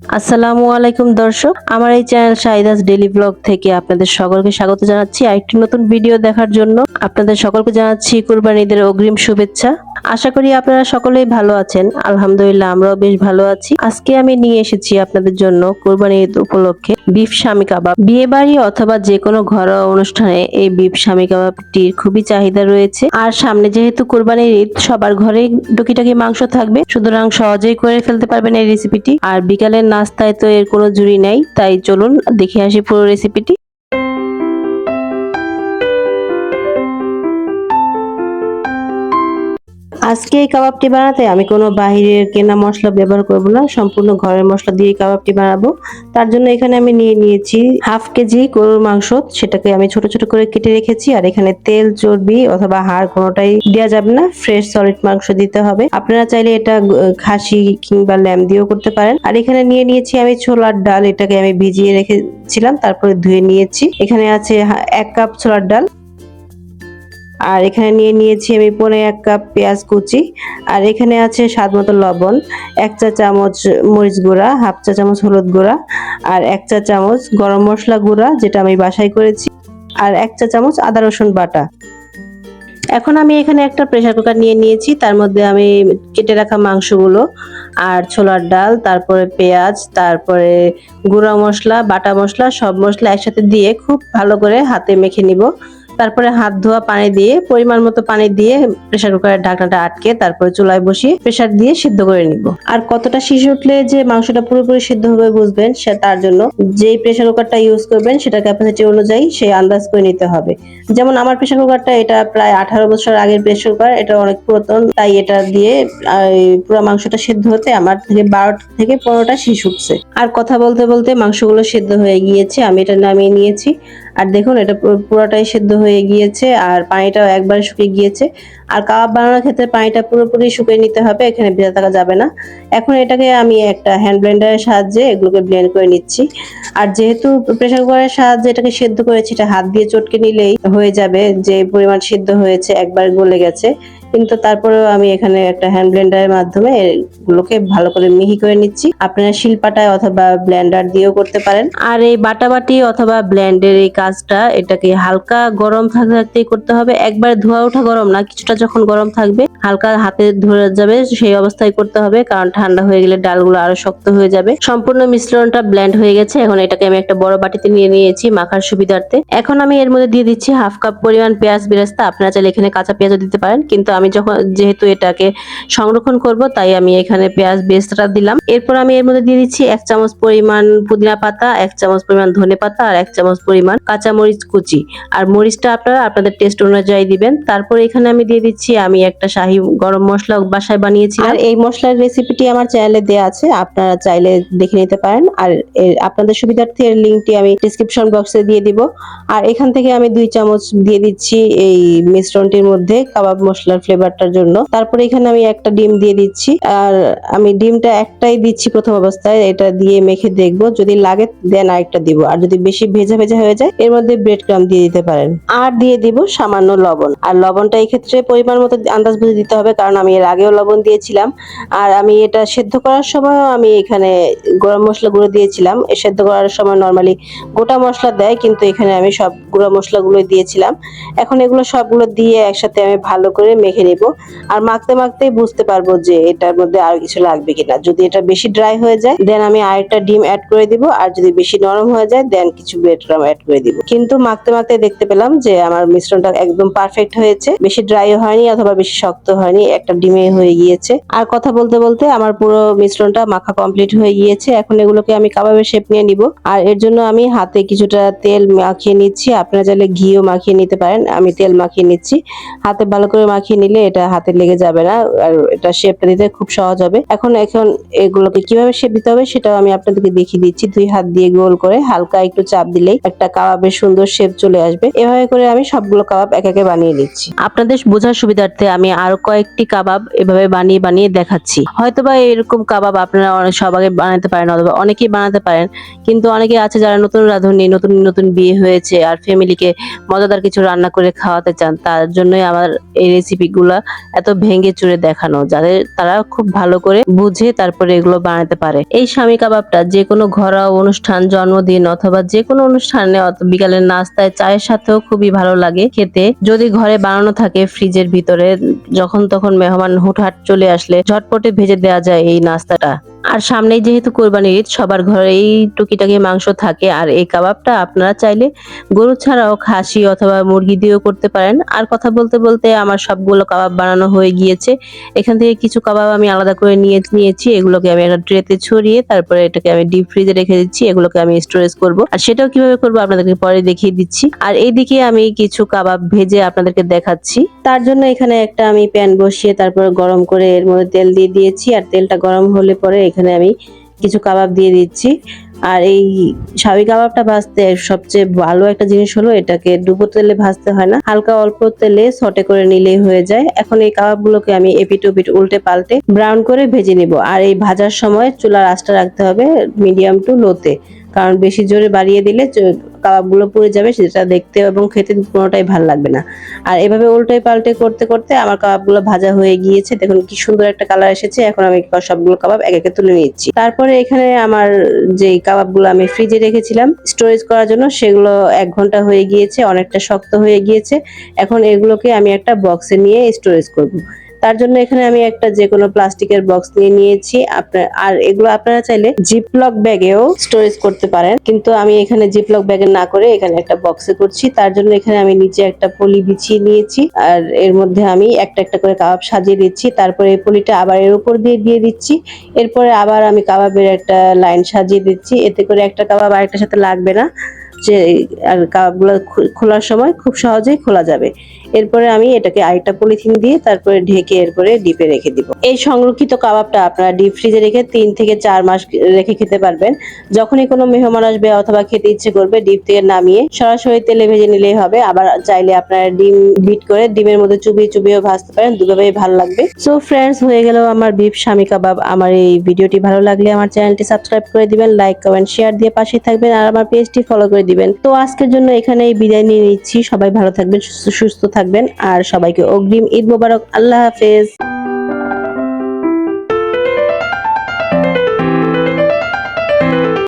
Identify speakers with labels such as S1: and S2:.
S1: আসসালামু আলাইকুম দর্শক, আমার এই চ্যানেল শাহিদাস ডেইলি ব্লগ থেকে আপনাদের সকলকে স্বাগত জানাচ্ছি আরেকটি নতুন ভিডিও দেখার জন্য। আপনাদের সকলকে জানাচ্ছি কুরবানি ঈদের অগ্রিম শুভেচ্ছা। আশা করি আপনারা সকলেই ভালো আছেন। আলহামদুলিল্লাহ, আমরাও বেশ ভালো আছি। আজকে আমি নিয়ে এসেছি আপনাদের জন্য কুরবানি ঈদ উপলক্ষে বিফ শামি কাবাব। বিয়ে বাড়ি অথবা যে কোনো ঘরোয়া অনুষ্ঠানে এই বিফ শামি কাবাবটির খুবই চাহিদা রয়েছে। আর সামনে যেহেতু কুরবানির ঈদ, সবার ঘরেই টুকিটাকি মাংস থাকবে, সুতরাং সহজেই করে ফেলতে পারবেন এই রেসিপিটি। আর বিকালের নাস্তায় তো এর কোনো জুড়ি নাই, তাই চলুন দেখে আসি পুরো রেসিপিটি। আজকে এই কাবাবটি বানাতে আমি কোনো বাহিরের কেনা মশলা ব্যবহার করব না, সম্পূর্ণ ঘরের মশলা দিয়ে কাবাবটি বানাবো। তার জন্য এখানে আমি নিয়ে নিয়েছি হাফ কেজি গরুর মাংস, সেটাকে আমি ছোট ছোট করে কেটে রেখেছি। আর এখানে তেল, চর্বি অথবা হাড় কোনোটাই দেওয়া যাবে না, ফ্রেশ সলিড মাংস দিতে হবে। আপনারা চাইলে এটা খাসি কিংবা ল্যাম দিয়েও করতে পারেন। আর এখানে নিয়ে নিয়েছি আমি ছোলার ডাল, এটাকে আমি ভিজিয়ে রেখেছিলাম, তারপরে ধুয়ে নিয়েছি। এখানে আছে 1 কাপ ছোলার ডাল। আর এখানে নিয়ে নিয়েছি আমি 1.5 কাপ পেঁয়াজ কুচি। আর এখানে আছে স্বাদ মতো লবণ, 1 চা চামচ মরিচ গুঁড়া, হাফ চা চামচ হলুদ গুঁড়া, আর 1 চা চামচ গরম মশলা গুঁড়া যেটা আমি বাসায় করেছি, আর 1 চা চামচ আদা রসুন বাটা। এখন আমি এখানে একটা প্রেসার কুকার নিয়ে নিয়েছি, তার মধ্যে আমি কেটে রাখা মাংসগুলো আর ছোলার ডাল, তারপরে পেঁয়াজ, তারপরে গুঁড়া মশলা, বাটা মশলা, সব মশলা একসাথে দিয়ে খুব ভালো করে হাতে মেখে নিব। তারপরে হাত ধোয়া পানি দিয়ে, পরিমাণ মতো পানি দিয়ে প্রেসার কুকারের ঢাকনাটা আটকে তারপরে চুলায় বসিয়ে প্রেসার দিয়ে সিদ্ধ করে নিব। আর কতটা শিশু উঠলে যে মাংসটা পুরোপুরি সিদ্ধ হবে বুঝবেন, সে তার জন্য যেই প্রেসার কুকারটা ইউজ করবেন সেটার ক্যাপাসিটি অনুযায়ী সেই আন্দাজ করে নিতে হবে। যেমন আমার প্রেসার কুকারটা এটা প্রায় 18 বছর আগের প্রেসার কুকার, এটা অনেক পুরাতন, তাই এটা দিয়ে পুরো মাংসটা সিদ্ধ হতে আমার থেকে 12 থেকে 15টা শিশু উঠছে। আর কথা বলতে বলতে মাংসগুলো সিদ্ধ হয়ে গিয়েছে, আমি এটা নামিয়ে নিয়েছি। আর দেখুন, এটা পুরোটাই সিদ্ধ হয়ে গিয়েছে আর পানিটাও একবারে শুকিয়ে গিয়েছে। আর কাবাব বানানোর ক্ষেত্রে পানিটা পুরোপুরি শুকিয়ে নিতে হবে, এখানে ভেজা থাকা যাবে না। এখন এটাকে আমি একটা হ্যান্ড ব্লেন্ডারের সাহায্যে এগুলোকে ব্লেন্ড করে নিচ্ছি। আর যেহেতু প্রেসার কুকারের সাহায্যে এটাকে সিদ্ধ করেছি, এটা হাত দিয়ে চটকে নিলেই হয়ে যাবে, যে পরিমাণ সিদ্ধ হয়েছে একবার গলে গেছে। কিন্তু তারপরেও আমি এখানে একটা হ্যান্ড ব্লেন্ডারের মাধ্যমে এগুলোকে ভালো করে মিহি করে নিচ্ছি। আপনারা শিলপাটায় অথবা ব্লেন্ডার দিয়েও করতে পারেন। আর এই বাটাবাটি অথবা ব্লেন্ডের এই কাজটা এটাকে হালকা গরম থাকতে থাকতেই করতে হবে, একবার ধোয়া ওঠা গরম না, কিছুটা যখন গরম থাকবে হালকা হাতে ধরে যাবে সেই অবস্থায় করতে হবে, কারণ ঠান্ডা হয়ে গেলে ডালগুলো আরো শক্ত হয়ে যাবে। সম্পূর্ণ মিশ্রণটা ব্লেন্ড হয়ে গেছে, এখন এটাকে আমি একটা বড় বাটিতে নিয়ে নিয়েছি মাখার সুবিধার্থে। এখন আমি এর মধ্যে দিয়ে দিচ্ছি হাফ কাপ পরিমাণ পেঁয়াজ বেরেস্তা। আপনারা চাইলে এখানে কাঁচা পেঁয়াজও দিতে পারেন, কিন্তু আমি যেহেতু এটাকে সংরক্ষণ করব তাই আমি এখানে পেঁয়াজ বেরেস্তাটা দিলাম। এরপর আমি এর মধ্যে দিয়ে দিচ্ছি 1 চামচ পরিমাণ পুদিনা পাতা, 1 চামচ পরিমাণ ধনে পাতা, আর 1 চামচ পরিমাণ কাঁচা মরিচ কুচি। আর মরিচটা আপনারা আপনাদের টেস্ট অনুযায়ী দিবেন। তারপর এখানে আমি দিয়ে দিচ্ছি আমি একটা শাহি গরম মশলা বাসায় বানিয়েছিলাম। আর এই মশলার রেসিপিটি আমার চ্যানেলে দেওয়া আছে, আপনারা চাইলে দেখে নিতে পারেন। আর আপনাদের সুবিধার্থে এর লিংকটি আমি ডেসক্রিপশন বক্সে দিয়ে দিব। আর এখান থেকে আমি 2 চামচ দিয়ে দিচ্ছি এই মিশ্রণটির মধ্যে কাবাব মশলার ফ্লেভারটার জন্য। তারপরে এখানে আমি একটা ডিম দিয়ে দিচ্ছি। আর আমি ডিমটা একটাই দিচ্ছি প্রথম অবস্থায়, এটা দিয়ে মেখে দেখবো, যদি লাগে দেন আরেকটা দিব। আর যদি বেশি ভেজা ভেজা হয়ে যায় এর মধ্যে ব্রেড ক্রাম্ব দিয়ে দিতে পারেন। আর দিয়ে দিব সামান্য লবণ। আর লবণটা এই ক্ষেত্রে পরিমাণ মতো আন্দাজ বুঝে দিতে হবে, কারণ আমি এর আগেও লবণ দিয়েছিলাম। আর আমি এটা সেদ্ধ করার সময় আমি এখানে গরম মশলা গুঁড়ো দিয়েছিলাম। সেদ্ধ করার সময় নরমালি গোটা মশলা দেয়, কিন্তু এখানে আমি সব গুঁড়ো মশলাগুলো দিয়েছিলাম। এখন এগুলো সবগুলো দিয়ে একসাথে আমি ভালো করে মেখে নিব। আর মাখতে মাখতেই বুঝতে পারবো যে এটার মধ্যে আর কিছু লাগবে কিনা। যদি এটা বেশি ড্রাই হয়ে যায় দেন আমি আরেকটা ডিম অ্যাড করে দিব, আর যদি বেশি নরম হয়ে যায় দেন কিছু ব্রেড ক্রাম্ব অ্যাড করে দিব। কিন্তু মাখতে মাখতে দেখতে পেলাম যে আমার মিশ্রণটা একদম পারফেক্ট হয়েছে, বেশি ড্রাইও হয়নি অথবা বেশি শক্ত হয়নি, একটা ডিমে হয়ে গিয়েছে। আর কথা বলতে বলতে আমার পুরো মিশ্রণটা মাখা কমপ্লিট হয়ে গিয়েছে। এখন এগুলোকে আমি কাবাবের শেপ নিয়ে নিব। আর এর জন্য আমি হাতে কিছুটা তেল মাখিয়ে নিচ্ছি, আপনারা চাইলে ঘিও মাখিয়ে নিতে পারেন, আমি তেল মাখিয়ে নিচ্ছি। হাতে ভালো করে মাখিয়ে নিলে এটা হাতে লেগে যাবে না, আর এটা শেপটা দিতে খুব সহজ হবে। এখন এগুলোকে কিভাবে শেপ দিতে হবে সেটাও আমি আপনাদেরকে দেখিয়ে দিচ্ছি। 2 হাত দিয়ে গোল করে হালকা একটু চাপ দিলেই একটা কাবাবের সুন্দর শেপ চলে আসবে। এভাবে করে আমি সবগুলো কাবাব এক একে বানিয়ে নিচ্ছি। আপনাদের বোঝার সুবিধার্থে আমি আরো কয়েকটি কাবাব এভাবে বানিয়ে বানিয়ে দেখাচ্ছি। হয়তোবা এরকম কাবাব আপনারা সব আগে বানাতে পারেন অথবা অনেকেই বানাতে পারেন, কিন্তু অনেকে আছে যারা নতুন রাঁধুনি, নতুন নতুন বিয়ে হয়েছে আর ফ্যামিলিকে মজাদার কিছু রান্না করে খাওয়াতে চান, তার জন্যই আমার এই রেসিপি গুলা এত ভেঙে চুরে দেখানো, যাদের তারা খুব ভালো করে বুঝে তারপরে এগুলো বানাতে পারে। এই স্বামী কাবাবটা যে কোনো ঘরোয়া অনুষ্ঠান, জন্মদিন অথবা যে কোনো অনুষ্ঠানে বিকালের নাস্তায় চায়ের সাথেও খুবই ভালো লাগে খেতে। যদি ঘরে বানানো থাকে ফ্রিজের ভিতরে, যখন তখন মেহমান হুটহাট চলে আসলে ঝটপটে ভেজে দেওয়া যায় এই নাস্তাটা। আর সামনেই যেহেতু কোরবানির ঈদ, সবার ঘরে এই টুকিটাকি মাংস থাকে। আর এই কাবাবটা আপনারা চাইলে গরু ছাড়াও খাসি অথবা মুরগি দিয়েও করতে পারেন। আর কথা বলতে বলতে আমার সবগুলো কাবাব বানানো হয়ে গিয়েছে। এখান থেকে কিছু কাবাব আমি আলাদা করে নিয়েছি, এগুলোকে আমি একটা ট্রেতে ছড়িয়ে তারপরে এটাকে আমি ডিপ ফ্রিজে রেখে দিচ্ছি। এগুলোকে আমি স্টোরেজ করব, আর সেটাও কিভাবে করবো আপনাদেরকে পরে দেখিয়ে দিচ্ছি। আর এইদিকে আমি কিছু কাবাব ভেজে আপনাদেরকে দেখাচ্ছি। তার জন্য এখানে একটা আমি প্যান বসিয়ে তারপরে গরম করে এর মধ্যে তেল দিয়ে দিয়েছি। আর তেলটা গরম হলে পরে এখানে আমি কিছু কাবাব দিয়ে দিচ্ছি। আর এই স্বামী কাবাবটা ভাজতে সবচেয়ে ভালো একটা জিনিস হলো এটাকে ডুবো তেলে ভাজতে হয় না, হালকা অল্প তেলে সটে করে নিলেই হয়ে যায়। এখন এই কাবাবগুলোকে আমি এপিট ওপিট উল্টে পাল্টে ব্রাউন করে ভেজে নিব। আর এই ভাজার সময় চুলার আঁচটা রাখতে হবে মিডিয়াম টু লোতে, কারণ বেশি জোরে বাড়িয়ে দিলে কাবাবগুলো পুড়ে যাবে, সেটা দেখতে এবং খেতে কোনোটাই ভালো লাগবে না। আর এভাবে উল্টে পাল্টে করতে করতে আমার কাবাবগুলো ভাজা হয়ে গিয়েছে। দেখুন কি সুন্দর একটা কালার এসেছে। এখন আমি সবগুলো কাবাব এক একে তুলে নিচ্ছি। তারপরে এখানে আমার যে কাবাবগুলো আমি ফ্রিজে রেখেছিলাম স্টোরেজ করার জন্য, সেগুলো 1 ঘন্টা হয়ে গিয়েছে, অনেকটা শক্ত হয়ে গিয়েছে। এখন এগুলোকে আমি একটা বক্সে নিয়ে স্টোরেজ করব। তার জন্য এখানে আমি একটা যে কোনো প্লাস্টিকের বক্স নিয়ে নিয়েছি। আর এগুলো আপনারা চাইলে জিপলক ব্যাগেও স্টোরেজ করতে পারেন, কিন্তু আমি এখানে জিপলক ব্যাগে না করে এখানে একটা বক্সে করছি। তার জন্য এখানে আমি নিচে একটা পলি বিছিয়ে নিয়েছি, আর এর মধ্যে আমি একটা একটা করে কাবাব সাজিয়ে দিচ্ছি। তারপরে এই পলিটা আবার এর উপর দিয়ে দিচ্ছি। এরপরে আবার আমি কাবাবের একটা লাইন সাজিয়ে দিচ্ছি, এতে করে একটা কাবাব আরেকটার সাথে লাগবে না, যে আর কাবাবগুলো খোলার সময় খুব সহজেই খোলা যাবে। এরপরে আমি এটাকে আরেকটা পলিথিন দিয়ে তারপরে ঢেকে এরপরে ডিপে রেখে দিব। এই সংরক্ষিত কাবাবটা আপনারা ডিপ ফ্রিজে রেখে 3 থেকে 4 মাস রেখে খেতে পারবেন। যখনই কোনো মেহমান আসবে অথবা খেতে ইচ্ছে করবে ডিপ থেকে নামিয়ে সরাসরি তেলে ভেজে নিলেই হবে। আবার চাইলে আপনারা ডিম বিট করে ডিমের মধ্যে চুবিয়ে চুবিয়েও ভাজতে পারেন, দুভাবেই ভালো লাগবে। সো ফ্রেন্ডস, হয়ে গেল আমার বিফ স্বামী কাবাব। আমার এই ভিডিওটি ভালো লাগলে আমার চ্যানেলটি সাবস্ক্রাইব করে দিবেন, লাইক কমেন্ট শেয়ার দিয়ে পাশে থাকবেন, আর আমার পেজটি ফলো করে দিবেন। তো আজকের জন্য এখানেই বিদায় নিয়ে নিচ্ছি। সবাই ভালো থাকবেন, সুস্থ থাকবেন, আর সবাইকে অগ্রিম ঈদ মোবারক। আল্লাহ হাফেজ।